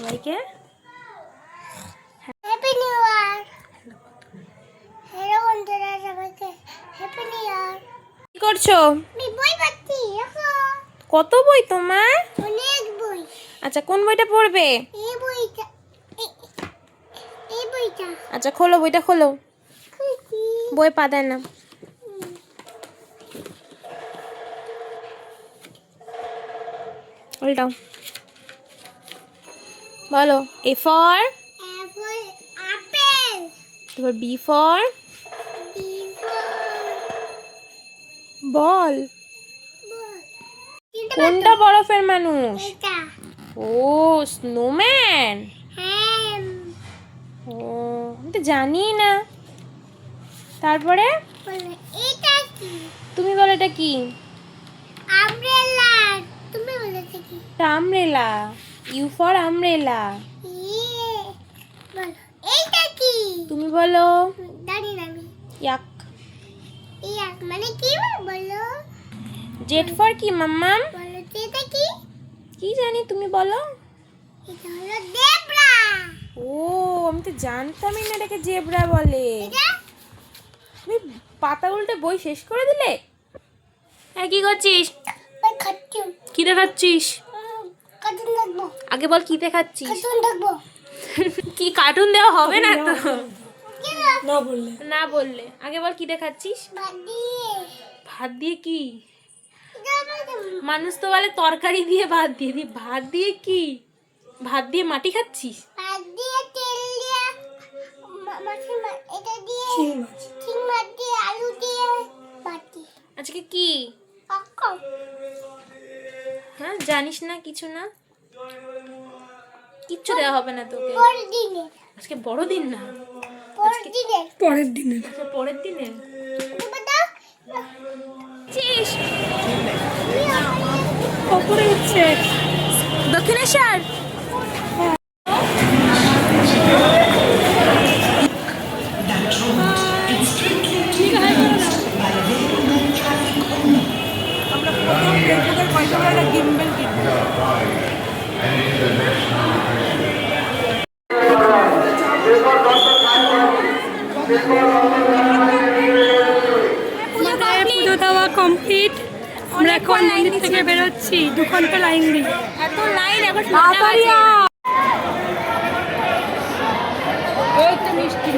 সবাইকে happy new year. Hello বন্ধুরা, সবাইকে হ্যাপি নিউ ইয়ার। কি করছো? আমি বই পড়ছি। কত বই তোমার? অনেক বই। আচ্ছা, কোন বইটা পড়বে? এই বইটা, এই বইটা। আচ্ছা, খোলো, বইটা খোলো। বই পা দেয় না। উল্টাও। বলো। A for apple, apple. তারপর B for B for ball. Ball. কোনটা বরফের মানুষ? এটা। ও, স্নোম্যান। হ্যাঁ। ও, আমি তো জানি না। তারপরে বলো এটা কি? তুমি বলো এটা কি? আমব্রেলা। তুমি বলো এটা কি? আমব্রেলা। U for umbrella. ইয়ে। বলো এইটা কি? তুমি বলো জানি না আমি। ইয়াক। ইয়াক মানে কি বলো? জেড ফর কি মাম্মাম? বলো তো এটা কি? কি জানি, তুমি বলো। এটা হলো জেব্রা। ও, আমি তো জানতামই না এটাকে জেব্রা বলে। এটা তুমি পাতা উল্টে বই শেষ করে দিলে। হ্যাঁ, কি করছিস? আমি খাচ্ছি। কি দেখাচ্ছিস? কার্টুন দেখবো। আগে বল কি দেখাচ্ছিস? কার্টুন দেখবো। কি কার্টুন দেওয়া হবে না তো? না বললে আগে বল কি দেখাচ্ছিস? বাদি। ভাত দিয়ে কি? মানুষ তো বলে তরকারি দিয়ে ভাত দিয়ে দি, ভাত দিয়ে কি? ভাত দিয়ে মাটি খাচ্ছিস? বাদি তেল দিয়ে মাছ, এটা দিয়ে চিং মাছ দিয়ে আলু দিয়ে বাটি। আজকে কি? কাকা। হ্যাঁ, জানিস না কিছু না? কিচ্ছু দেওয়া হবে না তোকে। পরের দিনে। আজকে বড়দিন না, পরের দিনে। পরের দিনে আচ্ছা পরের দিনে। বাবা চিস কপরে হচ্ছে দক্ষিণেশ্বর। আমরা প্রথম ফেসবুকের পয়সা করে একটা গিম্বেল কিনবো। আমাদের পুজো দেওয়া কমপ্লিট। আমরা এখন মন্দির থেকে বেরোচ্ছি 2 ঘন্টা লাইন দিয়ে। এত লাইন এখন ঠান্ডা বাজে। এই তো মিষ্টি।